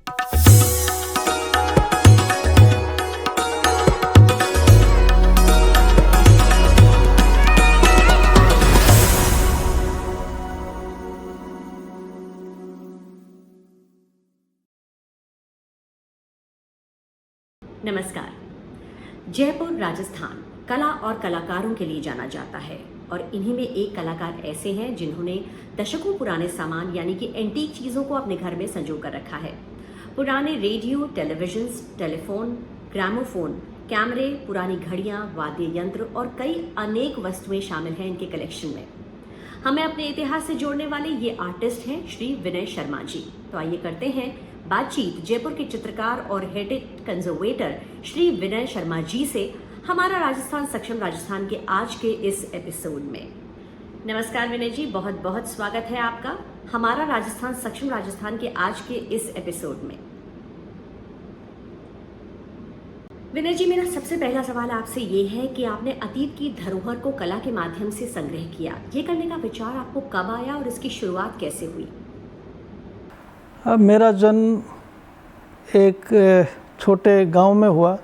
नमस्कार। जयपुर राजस्थान कला और कलाकारों के लिए जाना जाता है और इन्हीं में एक कलाकार ऐसे हैं जिन्होंने दशकों पुराने सामान यानी कि एंटीक चीज़ों को अपने घर में संजो कर रखा है। पुराने रेडियो, टेलीविजन, टेलीफोन, ग्रामोफोन, कैमरे, पुरानी घड़ियाँ, वाद्य यंत्र और कई अनेक वस्तुएं शामिल हैं इनके कलेक्शन में। हमें अपने इतिहास से जोड़ने वाले ये आर्टिस्ट हैं श्री विनय शर्मा जी। तो आइए करते हैं बातचीत जयपुर के चित्रकार और हेरिटेज कंजर्वेटर श्री विनय शर्मा जी से हमारा राजस्थान सक्षम राजस्थान के आज के इस एपिसोड में। नमस्कार विनय जी, बहुत बहुत स्वागत है आपका हमारा राजस्थान सक्षम राजस्थान के आज के इस एपिसोड में। विनय जी, मेरा सबसे पहला सवाल आपसे ये है कि आपने अतीत की धरोहर को कला के माध्यम से संग्रह किया, ये करने का विचार आपको कब आया और इसकी शुरुआत कैसे हुई? मेरा जन्म एक छोटे गांव में हुआ,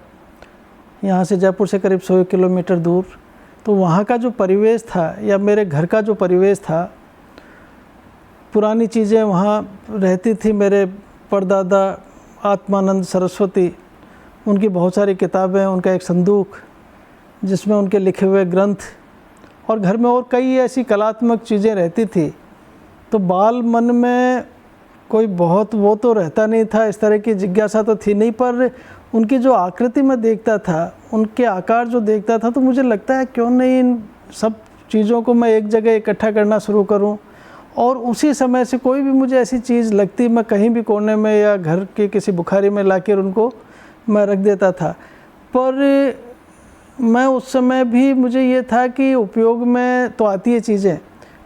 यहाँ से जयपुर से करीब 100 किलोमीटर दूर। तो वहाँ का जो परिवेश था या मेरे घर का जो परिवेश था, पुरानी चीज़ें वहाँ रहती थी। मेरे परदादा आत्मानंद सरस्वती, उनकी बहुत सारी किताबें, उनका एक संदूक जिसमें उनके लिखे हुए ग्रंथ, और घर में और कई ऐसी कलात्मक चीज़ें रहती थी। तो बाल मन में कोई बहुत वो तो रहता नहीं था, इस तरह की जिज्ञासा तो थी नहीं, पर उनकी जो आकृति मैं देखता था, उनके आकार जो देखता था, तो मुझे लगता है क्यों नहीं इन सब चीज़ों को मैं एक जगह इकट्ठा करना शुरू करूं। और उसी समय से कोई भी मुझे ऐसी चीज़ लगती, मैं कहीं भी कोने में या घर के किसी बुखारी में लाकर उनको मैं रख देता था। पर मैं उस समय भी मुझे ये था कि उपयोग में तो आती है चीज़ें,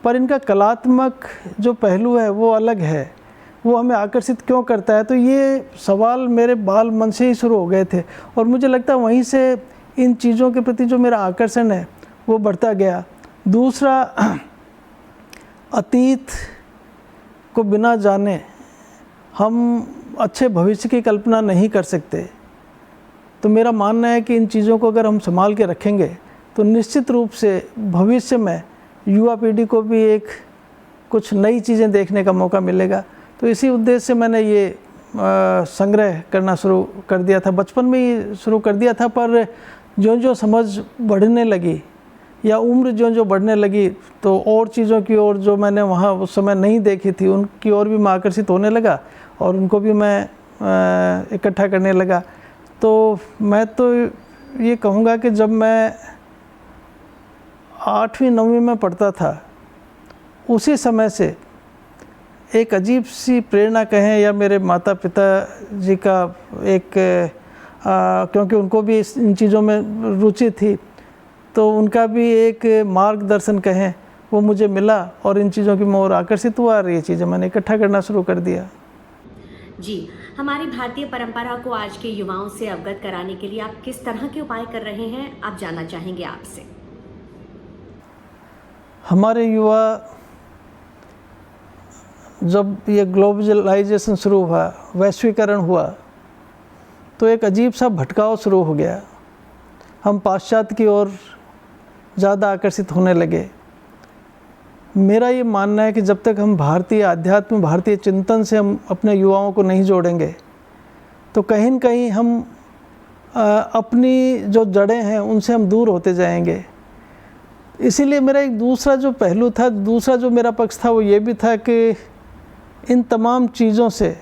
पर इनका कलात्मक जो पहलू है वो अलग है, वो हमें आकर्षित क्यों करता है। तो ये सवाल मेरे बाल मन से ही शुरू हो गए थे और मुझे लगता है वहीं से इन चीज़ों के प्रति जो मेरा आकर्षण है वो बढ़ता गया। दूसरा, अतीत को बिना जाने हम अच्छे भविष्य की कल्पना नहीं कर सकते। तो मेरा मानना है कि इन चीज़ों को अगर हम संभाल के रखेंगे तो निश्चित रूप से भविष्य में युवा पीढ़ी को भी एक कुछ नई चीज़ें देखने का मौका मिलेगा। तो इसी उद्देश्य से मैंने ये संग्रह करना शुरू कर दिया था, बचपन में ही शुरू कर दिया था। पर जो जो समझ बढ़ने लगी या उम्र जो जो बढ़ने लगी, तो और चीज़ों की ओर जो मैंने वहाँ उस समय नहीं देखी थी उनकी ओर भी मैं आकर्षित होने लगा और उनको भी मैं इकट्ठा करने लगा। तो मैं तो ये कहूँगा कि जब मैं 8वीं 9वीं में पढ़ता था, उसी समय से एक अजीब सी प्रेरणा कहें या मेरे माता पिता जी का एक क्योंकि उनको भी इन चीज़ों में रुचि थी, तो उनका भी एक मार्गदर्शन कहें वो मुझे मिला और इन चीज़ों की मैं और आकर्षित हुआ और ये चीज़ें मैंने इकट्ठा करना शुरू कर दिया। जी, हमारी भारतीय परंपरा को आज के युवाओं से अवगत कराने के लिए आप किस तरह के उपाय कर रहे हैं, आप जानना चाहेंगे आपसे। हमारे युवा, जब ये ग्लोबलाइजेशन शुरू हुआ, वैश्वीकरण हुआ, तो एक अजीब सा भटकाव शुरू हो गया। हम पाश्चात्य की ओर ज़्यादा आकर्षित होने लगे। मेरा ये मानना है कि जब तक हम भारतीय आध्यात्म, भारतीय चिंतन से हम अपने युवाओं को नहीं जोड़ेंगे, तो कहीं न कहीं हम अपनी जो जड़ें हैं उनसे हम दूर होते जाएंगे। इसीलिए मेरा एक दूसरा जो पहलू था, दूसरा जो मेरा पक्ष था, वो ये भी था कि इन तमाम चीज़ों से,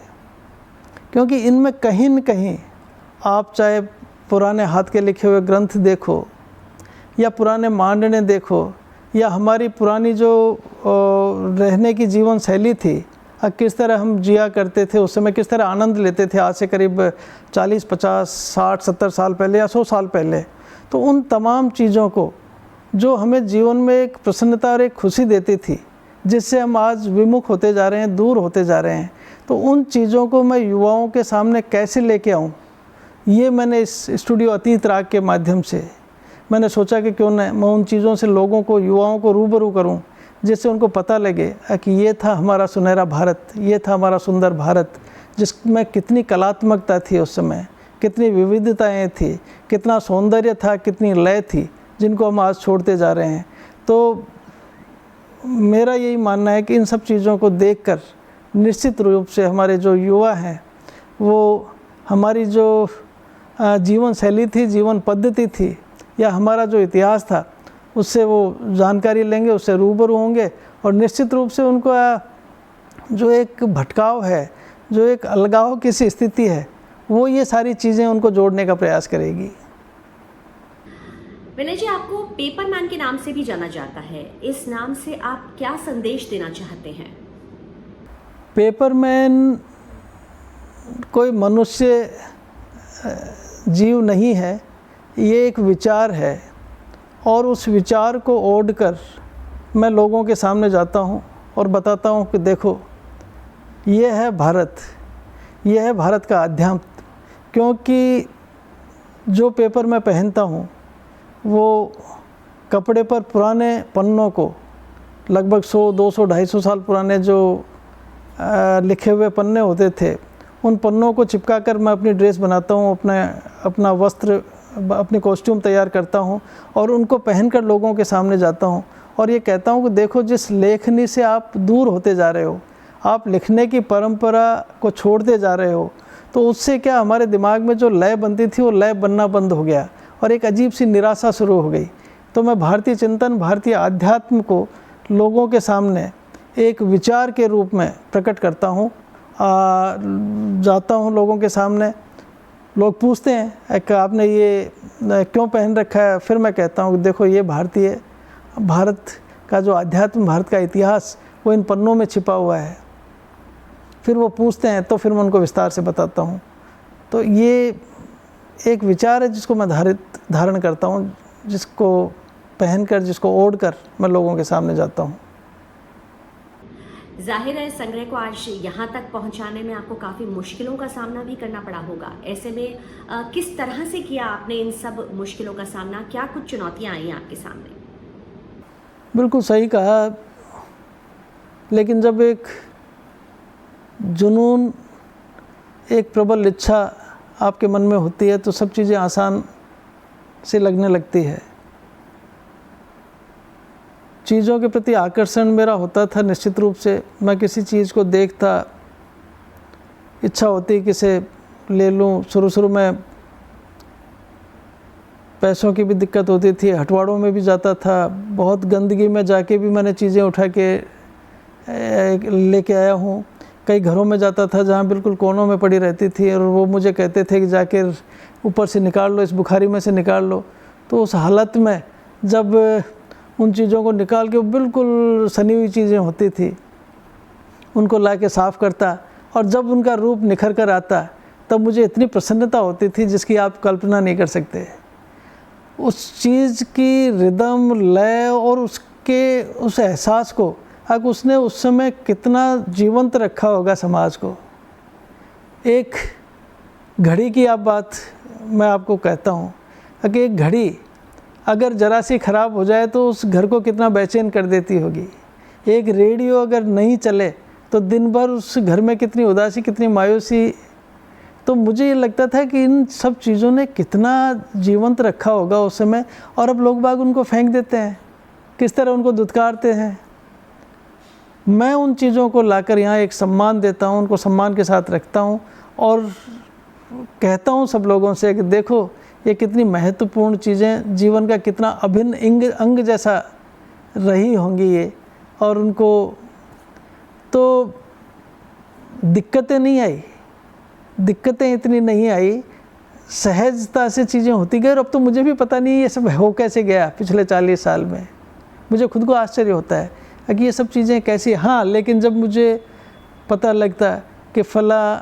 क्योंकि इनमें कहीं न कहीं आप चाहे पुराने हाथ के लिखे हुए ग्रंथ देखो या पुराने मांडने देखो या हमारी पुरानी जो रहने की जीवन शैली थी, किस तरह हम जिया करते थे, उस समय किस तरह आनंद लेते थे, आज से करीब 40, 50, 60, 70 साल पहले या 100 साल पहले। तो उन तमाम चीज़ों को जो हमें जीवन में एक प्रसन्नता और एक खुशी देती थी, जिससे हम आज विमुख होते जा रहे हैं, दूर होते जा रहे हैं, तो उन चीज़ों को मैं युवाओं के सामने कैसे लेके आऊँ, ये मैंने इस स्टूडियो अतीत राग के माध्यम से मैंने सोचा कि क्यों न मैं उन चीज़ों से लोगों को, युवाओं को रूबरू करूं, जिससे उनको पता लगे कि ये था हमारा सुनहरा भारत, ये था हमारा सुंदर भारत, जिसमें कितनी कलात्मकता थी उस समय, कितनी विविधताएं थी, कितना सौंदर्य था, कितनी लय थी, जिनको हम आज छोड़ते जा रहे हैं। तो मेरा यही मानना है कि इन सब चीज़ों को देखकर निश्चित रूप से हमारे जो युवा हैं वो हमारी जो जीवन शैली थी, जीवन पद्धति थी, या हमारा जो इतिहास था उससे वो जानकारी लेंगे, उससे रूबरू होंगे, और निश्चित रूप से उनको जो एक भटकाव है, जो एक अलगाव की सी स्थिति है, वो ये सारी चीज़ें उनको जोड़ने का प्रयास करेगी। विनय जी, आपको पेपरमैन के नाम से भी जाना जाता है। इस नाम से आप क्या संदेश देना चाहते हैं? पेपरमैन कोई मनुष्य जीव नहीं है, ये एक विचार है, और उस विचार को ओढ़कर मैं लोगों के सामने जाता हूँ और बताता हूँ कि देखो, ये है भारत, ये है भारत का अध्यात्म। क्योंकि जो पेपर मैं पहनता हूँ वो कपड़े पर पुराने पन्नों को, लगभग 100, 200, 250 साल पुराने जो लिखे हुए पन्ने होते थे, उन पन्नों को चिपका कर मैं अपनी ड्रेस बनाता हूँ, अपना वस्त्र, अपनी कॉस्ट्यूम तैयार करता हूँ, और उनको पहनकर लोगों के सामने जाता हूँ और ये कहता हूँ कि देखो, जिस लेखनी से आप दूर होते जा रहे हो, आप लिखने की परंपरा को छोड़ते जा रहे हो, तो उससे क्या हमारे दिमाग में जो लय बनती थी वो लय बनना बंद हो गया और एक अजीब सी निराशा शुरू हो गई। तो मैं भारतीय चिंतन, भारतीय अध्यात्म को लोगों के सामने एक विचार के रूप में प्रकट करता हूँ, जाता हूँ लोगों के सामने। लोग पूछते हैं कि आपने ये क्यों पहन रखा है, फिर मैं कहता हूँ कि देखो, ये भारत का जो अध्यात्म, भारत का इतिहास, वो इन पन्नों में छिपा हुआ है। फिर वो पूछते हैं तो फिर मैं उनको विस्तार से बताता हूँ। तो ये एक विचार है जिसको मैं धारण करता हूँ, जिसको पहनकर, जिसको ओढ़कर मैं लोगों के सामने जाता हूँ। जाहिर है, संग्रह को आज यहाँ तक पहुँचाने में आपको काफ़ी मुश्किलों का सामना भी करना पड़ा होगा। ऐसे में किस तरह से किया आपने इन सब मुश्किलों का सामना? क्या कुछ चुनौतियाँ आई आपके सामने? बिल्कुल सही कहा, लेकिन जब एक जुनून, एक प्रबल इच्छा आपके मन में होती है तो सब चीज़ें आसान से लगने लगती है। चीज़ों के प्रति आकर्षण मेरा होता था निश्चित रूप से। मैं किसी चीज़ को देखता, इच्छा होती कि इसे ले लूँ। शुरू में पैसों की भी दिक्कत होती थी, हटवाड़ों में भी जाता था, बहुत गंदगी में जाके भी मैंने चीज़ें उठा के लेके आया हूँ। कई घरों में जाता था जहाँ बिल्कुल कोनों में पड़ी रहती थी और वो मुझे कहते थे कि जाके ऊपर से निकाल लो, इस बुखारी में से निकाल लो। तो उस हालत में जब उन चीज़ों को निकाल के, बिल्कुल सनी हुई चीज़ें होती थी, उनको ला के साफ़ करता, और जब उनका रूप निखर कर आता तब मुझे इतनी प्रसन्नता होती थी जिसकी आप कल्पना नहीं कर सकते। उस चीज़ की रिदम, लय और उस एहसास को अब उसने उस समय कितना जीवंत रखा होगा समाज को। एक घड़ी की आप बात मैं आपको कहता हूँ कि एक घड़ी अगर ज़रा सी ख़राब हो जाए तो उस घर को कितना बेचैन कर देती होगी। एक रेडियो अगर नहीं चले तो दिन भर उस घर में कितनी उदासी, कितनी मायूसी। तो मुझे ये लगता था कि इन सब चीज़ों ने कितना जीवंत रखा होगा उस समय, और अब लोग बाग उनको फेंक देते हैं, किस तरह उनको दुत्कारते हैं। मैं उन चीज़ों को लाकर यहाँ एक सम्मान देता हूँ, उनको सम्मान के साथ रखता हूँ और कहता हूँ सब लोगों से कि देखो, ये कितनी महत्वपूर्ण चीज़ें, जीवन का कितना अभिन्न अंग जैसा रही होंगी ये। और उनको तो दिक्कतें नहीं आई, दिक्कतें इतनी नहीं आई, सहजता से चीज़ें होती गई। और अब तो मुझे भी पता नहीं ये सब हो कैसे गया पिछले 40 साल में। मुझे खुद को आश्चर्य होता है कि ये सब चीज़ें कैसी। हाँ, लेकिन जब मुझे पता लगता कि फला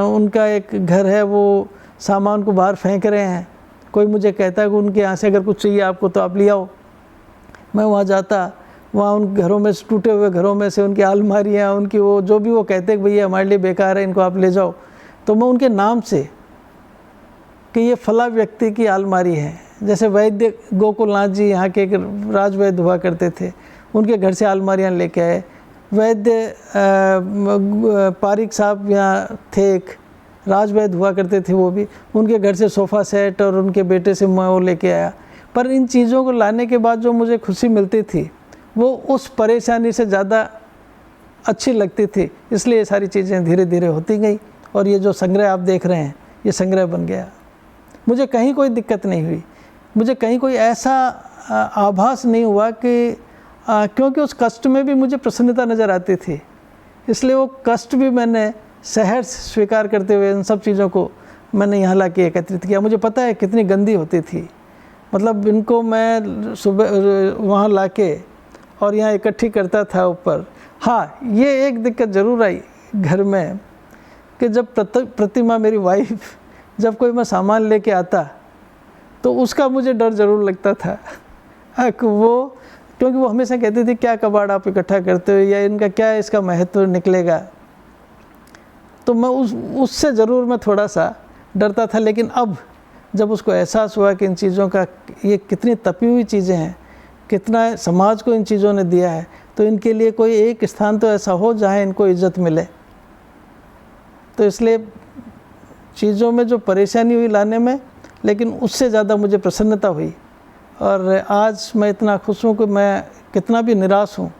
उनका एक घर है, वो सामान को बाहर फेंक रहे हैं, कोई मुझे कहता है कि उनके यहाँ से अगर कुछ चाहिए आपको तो आप ले आओ, मैं वहाँ जाता, वहाँ उन घरों में, टूटे हुए घरों में से उनकी अलमारियाँ, उनकी वो जो भी वो कहते हैं कि भैया हमारे लिए बेकार है, इनको आप ले जाओ, तो मैं उनके नाम से कि ये फला व्यक्ति की अलमारी है। जैसे वैद्य गोकुलनाथ जी यहाँ के एक राज वैद्य हुआ करते थे, उनके घर से अलमारियाँ लेके आए। वैद्य पारिक साहब यहाँ थे, एक राज वैद्य हुआ करते थे, वो भी उनके घर से सोफ़ा सेट और उनके बेटे से मैं वो लेके आया। पर इन चीज़ों को लाने के बाद जो मुझे खुशी मिलती थी वो उस परेशानी से ज़्यादा अच्छी लगती थी, इसलिए ये सारी चीज़ें धीरे धीरे होती गई और ये जो संग्रह आप देख रहे हैं ये संग्रह बन गया। मुझे कहीं कोई दिक्कत नहीं हुई, मुझे कहीं कोई ऐसा आभास नहीं हुआ कि क्योंकि उस कष्ट में भी मुझे प्रसन्नता नज़र आती थी, इसलिए वो कष्ट भी मैंने सहर्ष स्वीकार करते हुए इन सब चीज़ों को मैंने यहाँ ला के एकत्रित किया। मुझे पता है कितनी गंदी होती थी, मतलब इनको मैं सुबह वहाँ ला के और यहाँ इकट्ठी करता था ऊपर। हाँ, ये एक दिक्कत ज़रूर आई घर में कि जब प्रतिमा मेरी वाइफ जब कोई मैं सामान लेके आता तो उसका मुझे डर ज़रूर लगता था कि वो, क्योंकि वो हमेशा कहती थी क्या कबाड़ आप इकट्ठा करते हो या इनका क्या इसका महत्व निकलेगा, तो मैं उससे ज़रूर मैं थोड़ा सा डरता था। लेकिन अब जब उसको एहसास हुआ कि इन चीज़ों का ये कितनी तपी हुई चीज़ें हैं, कितना समाज को इन चीज़ों ने दिया है, तो इनके लिए कोई एक स्थान तो ऐसा हो जहाँ इनको इज्जत मिले। तो इसलिए चीज़ों में जो परेशानी हुई लाने में, लेकिन उससे ज़्यादा मुझे प्रसन्नता हुई और आज मैं इतना खुश हूँ कि मैं कितना भी निराश हूँ,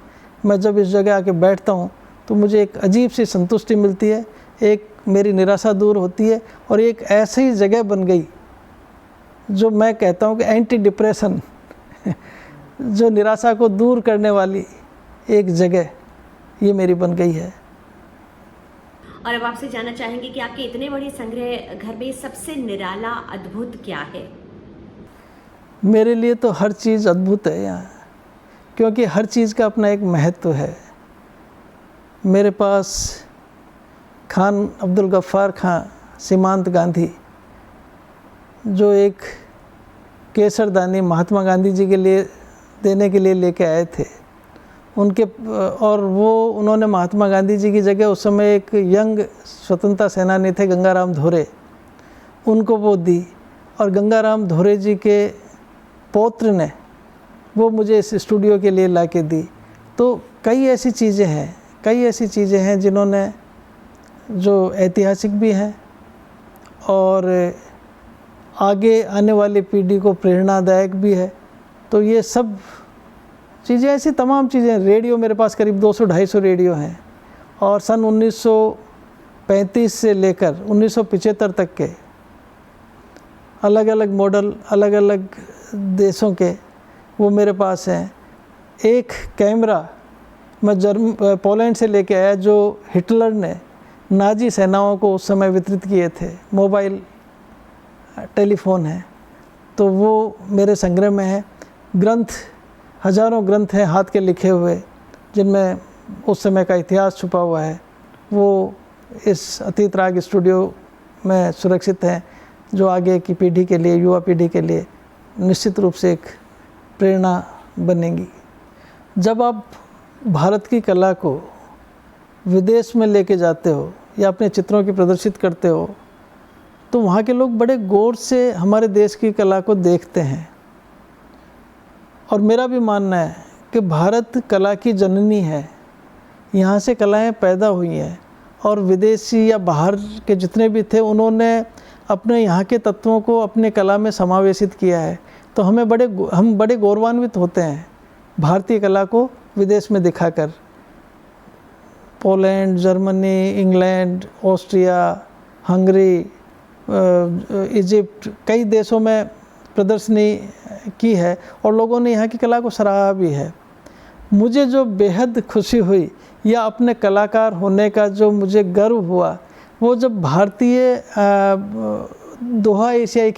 मैं जब इस जगह आके बैठता हूँ तो मुझे एक अजीब सी संतुष्टि मिलती है, एक मेरी निराशा दूर होती है और एक ऐसी जगह बन गई जो मैं कहता हूँ कि एंटी डिप्रेशन जो निराशा को दूर करने वाली एक जगह ये मेरी बन गई है। और अब आपसे जानना चाहेंगे कि आपके इतने बड़े संग्रह घर में सबसे निराला अद्भुत क्या है? मेरे लिए तो हर चीज़ अद्भुत है यहाँ, क्योंकि हर चीज़ का अपना एक महत्व है। मेरे पास खान अब्दुल गफ्फार खां सीमांत गांधी जो एक केसरदानी महात्मा गांधी जी के लिए देने के लिए लेके आए थे, उनके और वो उन्होंने महात्मा गांधी जी की जगह उस समय एक यंग स्वतंत्रता सेनानी थे गंगाराम धोरे, उनको वो दी और गंगाराम धोरे जी के पौत्र ने वो मुझे इस स्टूडियो के लिए ला के दी। तो कई ऐसी चीज़ें हैं जिन्होंने जो ऐतिहासिक भी हैं और आगे आने वाली पीढ़ी को प्रेरणादायक भी है। तो ये सब चीज़ें, ऐसी तमाम चीज़ें, रेडियो मेरे पास करीब 200-250 रेडियो हैं और सन 1935 से लेकर 1975 तक के अलग अलग मॉडल, अलग अलग देशों के वो मेरे पास हैं। एक कैमरा मैं पोलैंड से लेके आया जो हिटलर ने नाजी सेनाओं को उस समय वितरित किए थे, मोबाइल टेलीफोन है, तो वो मेरे संग्रह में है। ग्रंथ, हज़ारों ग्रंथ हैं हाथ के लिखे हुए जिनमें उस समय का इतिहास छुपा हुआ है, वो इस अतीत राग स्टूडियो में सुरक्षित हैं, जो आगे की पीढ़ी के लिए, युवा पीढ़ी के लिए निश्चित रूप से एक प्रेरणा बनेंगी। जब आप भारत की कला को विदेश में लेके जाते हो या अपने चित्रों की प्रदर्शित करते हो तो वहाँ के लोग बड़े गौर से हमारे देश की कला को देखते हैं। और मेरा भी मानना है कि भारत कला की जननी है, यहाँ से कलाएं पैदा हुई हैं और विदेशी या बाहर के जितने भी थे उन्होंने अपने यहाँ के तत्वों को अपने कला में समावेशित किया है। तो हम बड़े गौरवान्वित होते हैं भारतीय कला को विदेश में दिखाकर। Poland, Germany, England, Austria, Hungary, Egypt, कई देशों में प्रदर्शनी की है और लोगों ने यहाँ की कला को सराहा भी है। मुझे जो बेहद खुशी हुई या अपने कलाकार होने का जो मुझे गर्व हुआ, वो जब भारतीय दोहा एशियाई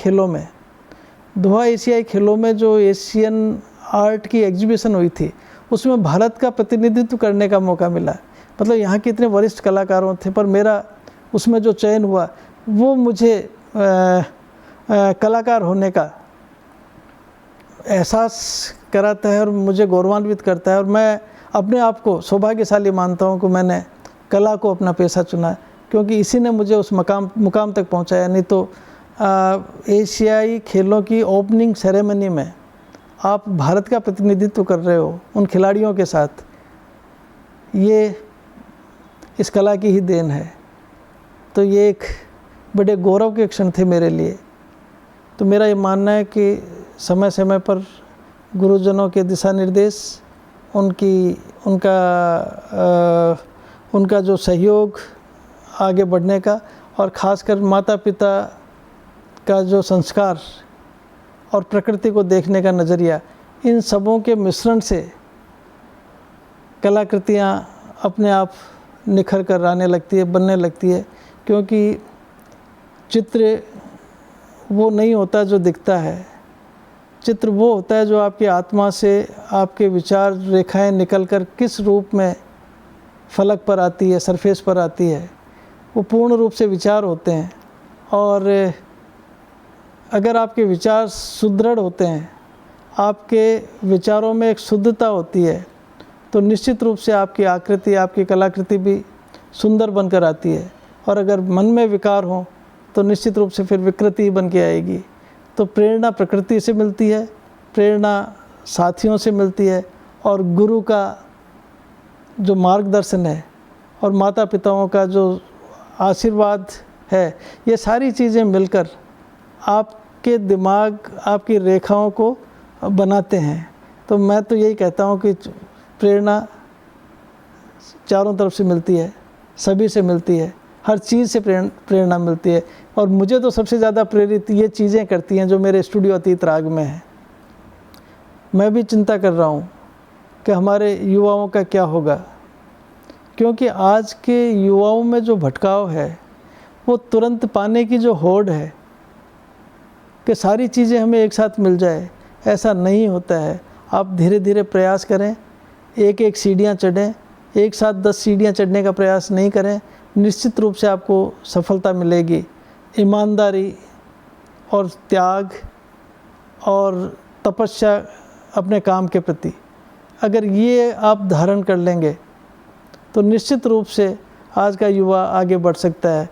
खेलों में जो एशियन आर्ट की एग्जीबिशन हुई थी उसमें भारत का प्रतिनिधित्व करने का मौका मिला। मतलब यहाँ के इतने वरिष्ठ कलाकारों थे पर मेरा उसमें जो चयन हुआ वो मुझे कलाकार होने का एहसास कराता है और मुझे गौरवान्वित करता है। और मैं अपने आप को सौभाग्यशाली मानता हूँ कि मैंने कला को अपना पेशा चुना, क्योंकि इसी ने मुझे उस मुकाम तक पहुँचाया। नहीं तो एशियाई खेलों की ओपनिंग सेरेमनी में आप भारत का प्रतिनिधित्व कर रहे हो उन खिलाड़ियों के साथ, ये इस कला की ही देन है। तो ये एक बड़े गौरव के क्षण थे मेरे लिए। तो मेरा ये मानना है कि समय समय पर गुरुजनों के दिशा निर्देश, उनका जो सहयोग आगे बढ़ने का, और ख़ासकर माता पिता का जो संस्कार और प्रकृति को देखने का नज़रिया, इन सबों के मिश्रण से कलाकृतियाँ अपने आप निखर कर आने लगती है, बनने लगती है। क्योंकि चित्र वो नहीं होता जो दिखता है, चित्र वो होता है जो आपकी आत्मा से आपके विचार रेखाएं निकलकर किस रूप में फलक पर आती है, सरफेस पर आती है, वो पूर्ण रूप से विचार होते हैं। और अगर आपके विचार सुदृढ़ होते हैं, आपके विचारों में एक शुद्धता होती है, तो निश्चित रूप से आपकी आकृति, आपकी कलाकृति भी सुंदर बनकर आती है। और अगर मन में विकार हो तो निश्चित रूप से फिर विकृति ही बन के आएगी। तो प्रेरणा प्रकृति से मिलती है, प्रेरणा साथियों से मिलती है, और गुरु का जो मार्गदर्शन है और माता पिताओं का जो आशीर्वाद है, ये सारी चीज़ें मिलकर आपके दिमाग, आपकी रेखाओं को बनाते हैं। तो मैं तो यही कहता हूँ कि प्रेरणा चारों तरफ से मिलती है, सभी से मिलती है, हर चीज़ से प्रेरणा मिलती है। और मुझे तो सबसे ज़्यादा प्रेरित ये चीज़ें करती हैं जो मेरे स्टूडियो अतीत राग में हैं। मैं भी चिंता कर रहा हूँ कि हमारे युवाओं का क्या होगा, क्योंकि आज के युवाओं में जो भटकाव है, वो तुरंत पाने की जो होड़ है कि सारी चीज़ें हमें एक साथ मिल जाए, ऐसा नहीं होता है। आप धीरे धीरे प्रयास करें, एक एक सीढ़ियाँ चढ़ें, एक साथ 10 सीढ़ियाँ चढ़ने का प्रयास नहीं करें, निश्चित रूप से आपको सफलता मिलेगी। ईमानदारी और त्याग और तपस्या अपने काम के प्रति, अगर ये आप धारण कर लेंगे तो निश्चित रूप से आज का युवा आगे बढ़ सकता है।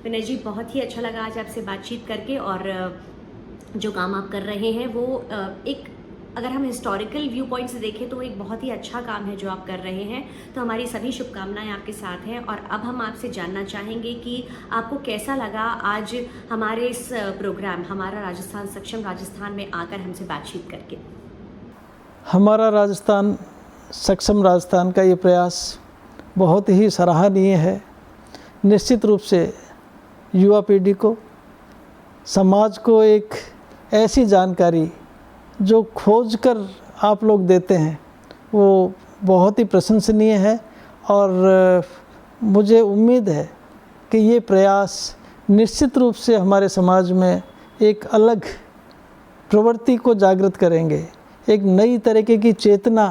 विनय जी, बहुत ही अच्छा लगा आज आपसे बातचीत करके। और जो काम आप कर रहे हैं वो एक, अगर हम हिस्टोरिकल व्यू पॉइंट से देखें तो एक बहुत ही अच्छा काम है जो आप कर रहे हैं। तो हमारी सभी शुभकामनाएं आपके साथ हैं। और अब हम आपसे जानना चाहेंगे कि आपको कैसा लगा आज हमारे इस प्रोग्राम हमारा राजस्थान सक्षम राजस्थान में आकर हमसे बातचीत करके। हमारा राजस्थान सक्षम राजस्थान का ये प्रयास बहुत ही सराहनीय है। निश्चित रूप से युवा पीढ़ी को, समाज को एक ऐसी जानकारी जो खोज कर आप लोग देते हैं, वो बहुत ही प्रशंसनीय है। और मुझे उम्मीद है कि ये प्रयास निश्चित रूप से हमारे समाज में एक अलग प्रवृत्ति को जागृत करेंगे, एक नई तरीके की चेतना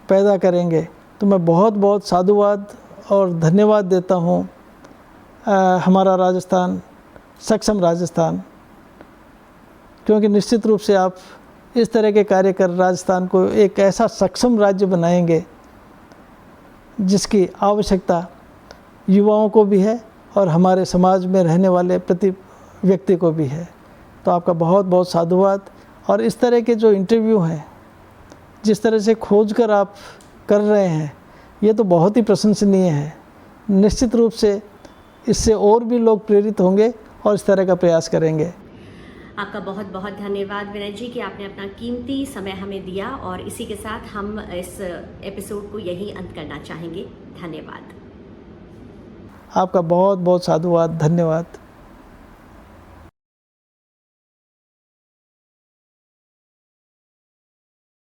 पैदा करेंगे। तो मैं बहुत बहुत साधुवाद और धन्यवाद देता हूँ हमारा राजस्थान सक्षम राजस्थान, क्योंकि निश्चित रूप से आप इस तरह के कार्य कर राजस्थान को एक ऐसा सक्षम राज्य बनाएंगे जिसकी आवश्यकता युवाओं को भी है और हमारे समाज में रहने वाले प्रति व्यक्ति को भी है। तो आपका बहुत बहुत साधुवाद। और इस तरह के जो इंटरव्यू हैं, जिस तरह से खोज कर आप कर रहे हैं, ये तो बहुत ही प्रशंसनीय है। निश्चित रूप से इससे और भी लोग प्रेरित होंगे और इस तरह का प्रयास करेंगे। आपका बहुत बहुत धन्यवाद विनय जी कि आपने अपना कीमती समय हमें दिया। और इसी के साथ हम इस एपिसोड को यहीं अंत करना चाहेंगे। धन्यवाद। आपका बहुत बहुत साधुवाद, धन्यवाद।